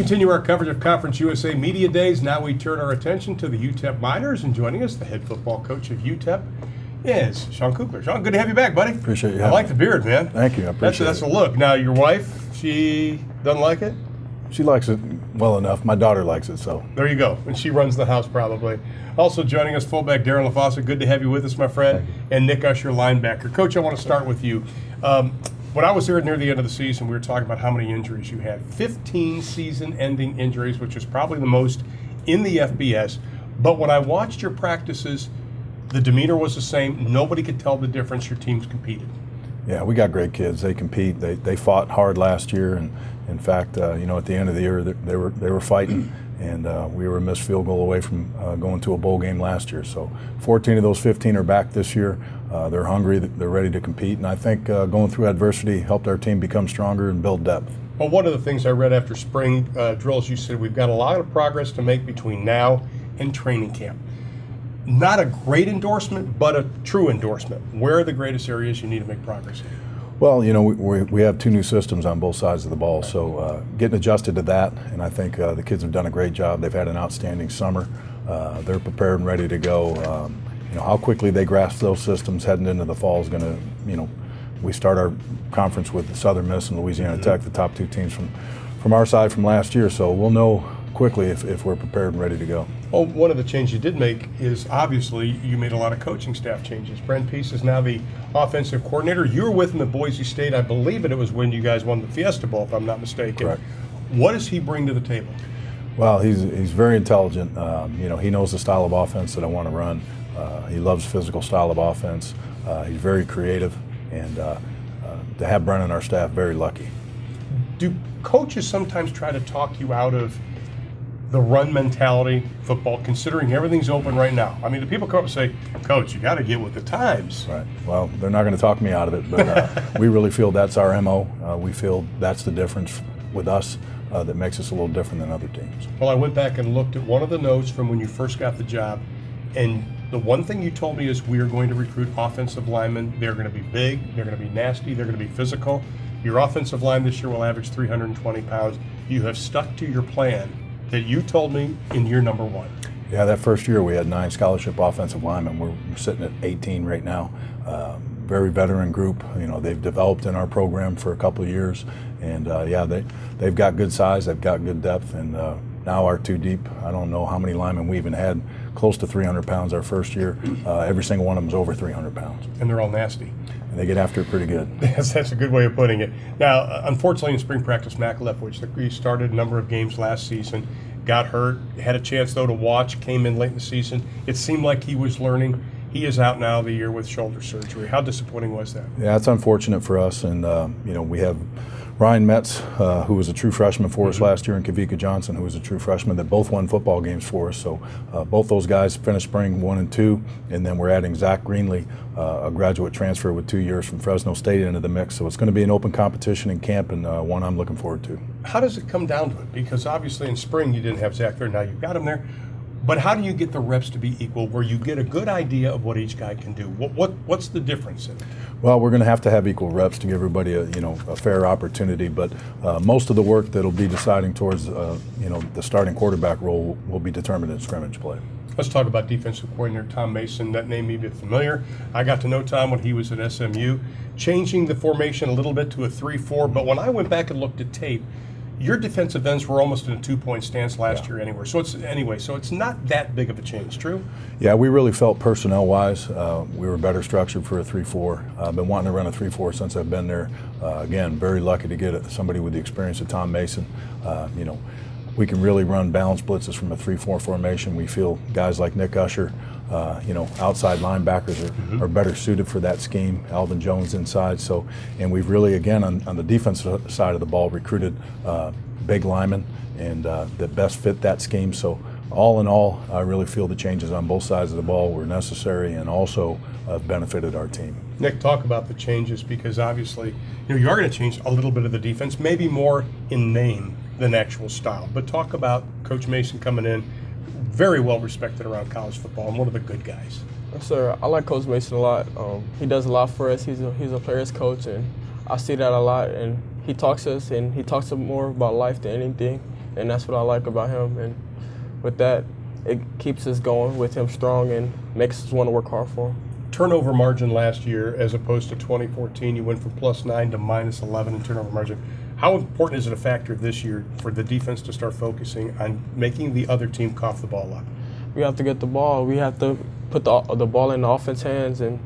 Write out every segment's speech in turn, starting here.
continue our coverage of Conference USA Media Days. Now we turn our attention to the UTEP Miners, and joining us, the head football coach of UTEP, is Sean Kukler. Sean, good to have you back, buddy. Appreciate you. I like the beard, man. Thank you. I appreciate that's it. a look. Now, your wife, she doesn't like it? She likes it well enough. My daughter likes it, so. There you go. And she runs the house probably. Also joining us, fullback Darren LaFosse. Good to have you with us, my friend. And Nick Usher, linebacker. Coach, I want to start with you. When I was there near the end of the season, we were talking about how many injuries you had. 15 season-ending injuries, which is probably the most in the FBS. But when I watched your practices, the demeanor was the same. Nobody could tell the difference. Your teams competed. Yeah, we got great kids. They compete. They fought hard last year, and in fact, at the end of the year, they were fighting, and we were a missed field goal away from going to a bowl game last year. So 14 of those 15 are back this year. They're hungry. They're ready to compete, and I think going through adversity helped our team become stronger and build depth. Well, one of the things I read after spring drills, you said we've got a lot of progress to make between now and training camp. Not a great endorsement, but a true endorsement. Where are the greatest areas you need to make progress in? Well, we have two new systems on both sides of the ball, so getting adjusted to that, and I think the kids have done a great job. They've had an outstanding summer. They're prepared and ready to go. How quickly they grasp those systems heading into the fall is going to, we start our conference with Southern Miss and Louisiana Tech, the top two teams from our side from last year, so we'll know quickly if we're prepared and ready to go. Well, one of the changes you did make is obviously you made a lot of coaching staff changes. Brent Peace is now the offensive coordinator. You were with him at Boise State. I believe it was when you guys won the Fiesta Bowl, if I'm not mistaken. Correct. What does he bring to the table? Well, he's very intelligent. He knows the style of offense that I want to run. He loves physical style of offense. He's very creative, and to have Brent on our staff, very lucky. Do coaches sometimes try to talk you out of the run mentality football, considering everything's open right now? I mean, the people come up and say, Coach, you got to get with the times. Right. Well, they're not going to talk me out of it, but we really feel that's our MO. We feel that's the difference with us that makes us a little different than other teams. Well, I went back and looked at one of the notes from when you first got the job, and the one thing you told me is we are going to recruit offensive linemen. They're going to be big, they're going to be nasty, they're going to be physical. Your offensive line this year will average 320 pounds. You have stuck to your plan that you told me in year number one. Yeah, that first year we had 9 scholarship offensive linemen. We're sitting at 18 right now. Very veteran group. They've developed in our program for a couple of years, and they've got good size, they've got good depth, and now our two deep. I don't know how many linemen we even had close to 300 pounds our first year. Every single one of them is over 300 pounds. And they're all nasty. And they get after it pretty good. That's a good way of putting it. Now, unfortunately, in spring practice, Mac Leftwich, he started a number of games last season, got hurt, had a chance, though, to watch, came in late in the season. It seemed like he was learning. He is out now the year with shoulder surgery. How disappointing was that? Yeah, it's unfortunate for us. And, we have Ryan Metz, who was a true freshman for us last year, and Kavika Johnson, who was a true freshman, that both won football games for us. So both those guys finished spring 1 and 2, and then we're adding Zach Greenlee, a graduate transfer with 2 years from Fresno State, into the mix. So it's going to be an open competition in camp, and one I'm looking forward to. How does it come down to it? Because obviously in spring you didn't have Zach there, now you've got him there. But how do you get the reps to be equal, where you get a good idea of what each guy can do? What's the difference in it? Well, we're going to have equal reps to give everybody a fair opportunity. But most of the work that'll be deciding towards the starting quarterback role will be determined in scrimmage play. Let's talk about defensive coordinator Tom Mason. That name may be familiar. I got to know Tom when he was at SMU, changing the formation a little bit to a 3-4. But when I went back and looked at tape, your defensive ends were almost in a 2-point stance last year anyway. So it's not that big of a change, true? Yeah, we really felt personnel-wise we were better structured for a 3-4. I've been wanting to run a 3-4 since I've been there. Again, very lucky to get somebody with the experience of Tom Mason. We can really run balanced blitzes from a 3-4 formation. We feel guys like Nick Usher, outside linebackers are better suited for that scheme. Alvin Jones inside. And we've really, again, on the defensive side of the ball, recruited big linemen and that best fit that scheme. So all in all, I really feel the changes on both sides of the ball were necessary and also benefited our team. Nick, talk about the changes, because obviously you are going to change a little bit of the defense, maybe more in name than actual style. But talk about Coach Mason coming in, very well respected around college football and one of the good guys. Yes, sir. I like Coach Mason a lot. He does a lot for us. He's a player's coach, and I see that a lot. And he talks to us, and he talks more about life than anything. and that's what I like about him. And with that, it keeps us going with him strong and makes us want to work hard for him. Turnover margin last year, as opposed to 2014, you went from +9 to -11 in turnover margin. How important is it a factor this year for the defense to start focusing on making the other team cough the ball up? We have to get the ball. We have to put the ball in the offense hands, and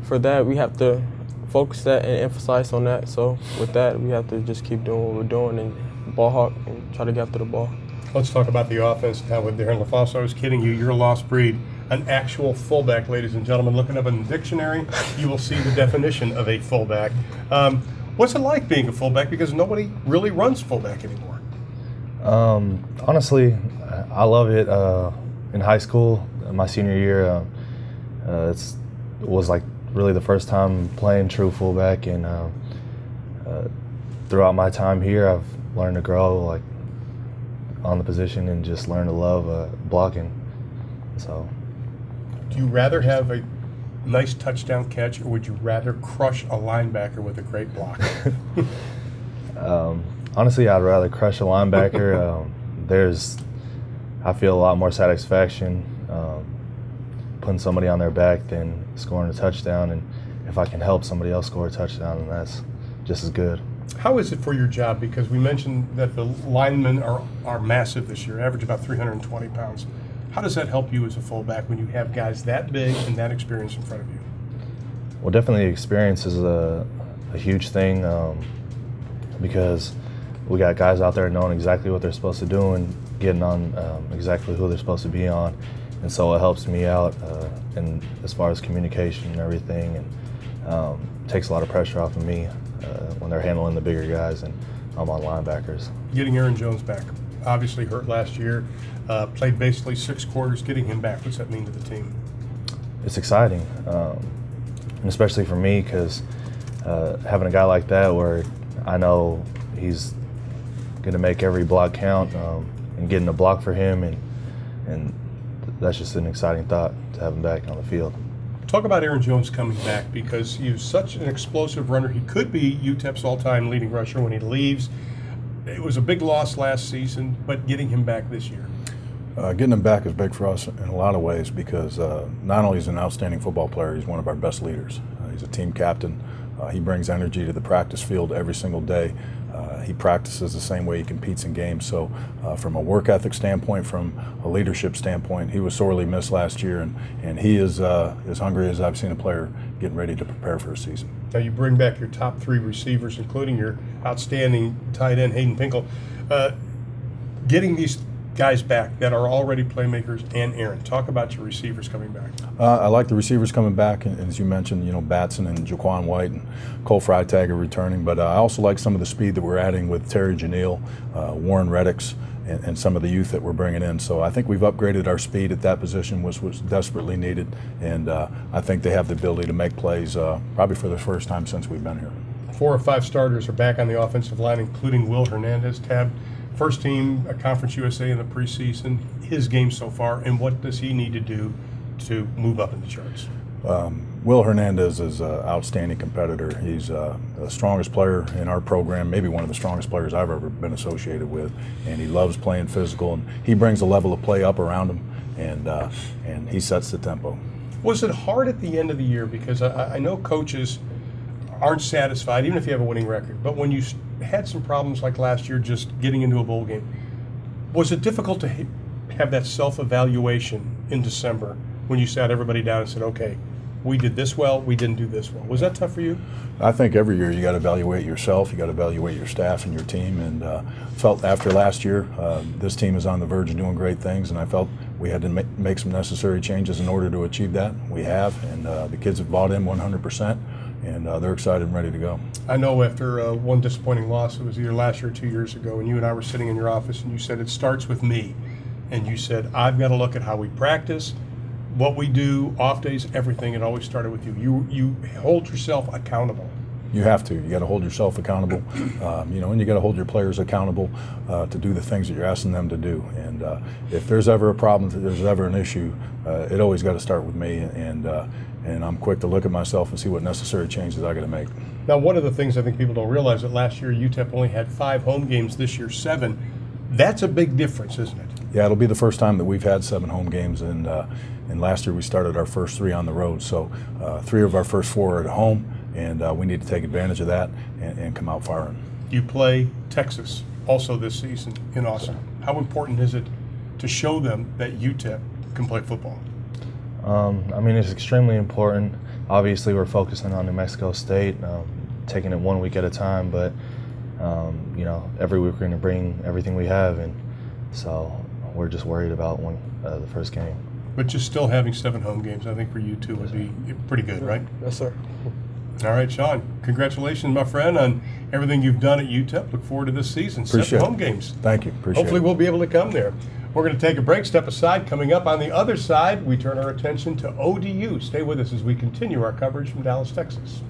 for that, we have to focus that and emphasize on that. So with that, we have to just keep doing what we're doing and ball hawk and try to get after the ball. Let's talk about the offense now with Darren LaFosse. I was kidding you. You're a lost breed. An actual fullback, ladies and gentlemen. Looking up in the dictionary, you will see the definition of a fullback. What's it like being a fullback? Because nobody really runs fullback anymore. Honestly, I love it. In high school, my senior year, it was like really the first time playing true fullback, and throughout my time here, I've learned to grow like on the position and just learn to love blocking. So, do you rather have a nice touchdown catch, or would you rather crush a linebacker with a great block? Honestly, I'd rather crush a linebacker. I feel a lot more satisfaction putting somebody on their back than scoring a touchdown. And if I can help somebody else score a touchdown, then that's just as good. How is it for your job? Because we mentioned that the linemen are massive this year, average about 320 pounds. How does that help you as a fullback when you have guys that big and that experience in front of you? Well, definitely experience is a huge thing because we got guys out there knowing exactly what they're supposed to do and getting on exactly who they're supposed to be on. And so it helps me out and as far as communication and everything, and takes a lot of pressure off of me when they're handling the bigger guys and I'm on linebackers. Getting Aaron Jones back, obviously hurt last year, played basically 6 quarters. Getting him back, what's that mean to the team? It's exciting, and especially for me because having a guy like that where I know he's going to make every block count and getting a block for him, and that's just an exciting thought to have him back on the field. Talk about Aaron Jones coming back, because he's such an explosive runner. He could be UTEP's all-time leading rusher when he leaves. It was a big loss last season, but getting him back this year. Getting him back is big for us in a lot of ways because not only is he an outstanding football player, he's one of our best leaders. He's a team captain. He brings energy to the practice field every single day. He practices the same way he competes in games. So from a work ethic standpoint, from a leadership standpoint, he was sorely missed last year, and he is as hungry as I've seen a player getting ready to prepare for a season. Now you bring back your top 3 receivers, including your outstanding tight end, Hayden Pinkel. Getting these guys back that are already playmakers, and Aaron, talk about your receivers coming back. I like the receivers coming back, and as you mentioned, Batson and Jaquan White and Cole Freitag are returning, but I also like some of the speed that we're adding with Terry Janelle, Warren Reddicks, and some of the youth that we're bringing in. So I think we've upgraded our speed at that position, which was desperately needed, and I think they have the ability to make plays probably for the first time since we've been here. 4 or 5 starters are back on the offensive line, including Will Hernandez, tabbed first team Conference USA in the preseason. His game so far, and what does he need to do to move up in the charts? Will Hernandez is an outstanding competitor. He's the strongest player in our program, maybe one of the strongest players I've ever been associated with, and he loves playing physical, and he brings a level of play up around him, and he sets the tempo. Was it hard at the end of the year? Because I know coaches aren't satisfied, even if you have a winning record, but when you had some problems like last year just getting into a bowl game, was it difficult to have that self-evaluation in December when you sat everybody down and said, okay, we did this well, we didn't do this well? Was that tough for you? I think every year you got to evaluate yourself, you got to evaluate your staff and your team, and felt after last year this team is on the verge of doing great things, and I felt we had to make some necessary changes in order to achieve that. We have, and the kids have bought in 100%. And they're excited and ready to go. I know after one disappointing loss, it was either last year or 2 years ago, and you and I were sitting in your office and you said, it starts with me. And you said, I've got to look at how we practice, what we do, off days, everything. It always started with you. You hold yourself accountable. You have to. You got to hold yourself accountable, and you got to hold your players accountable to do the things that you're asking them to do. And if there's ever a problem, if there's ever an issue, it always got to start with me. And I'm quick to look at myself and see what necessary changes I got to make. Now, one of the things I think people don't realize that last year UTEP only had 5 home games, this year 7. That's a big difference, isn't it? Yeah, it'll be the first time that we've had 7 home games, and last year we started our first 3 on the road. So 3 of our first 4 are at home, and we need to take advantage of that and come out firing. You play Texas also this season in Austin. How important is it to show them that UTEP can play football? I mean, it's extremely important. Obviously, we're focusing on New Mexico State, taking it 1 week at a time, but you know, every week we're going to bring everything we have, and so we're just worried about the first game. But just still having 7 home games, I think for you two would be pretty good, right? Yes, sir. All right, Sean, congratulations, my friend, on everything you've done at UTEP. Look forward to this season. Appreciate 7 it. home games. Thank you. Appreciate Hopefully it. we'll be able to come there. We're going to take a break, step aside. Coming up on the other side, we turn our attention to ODU. Stay with us as we continue our coverage from Dallas, Texas.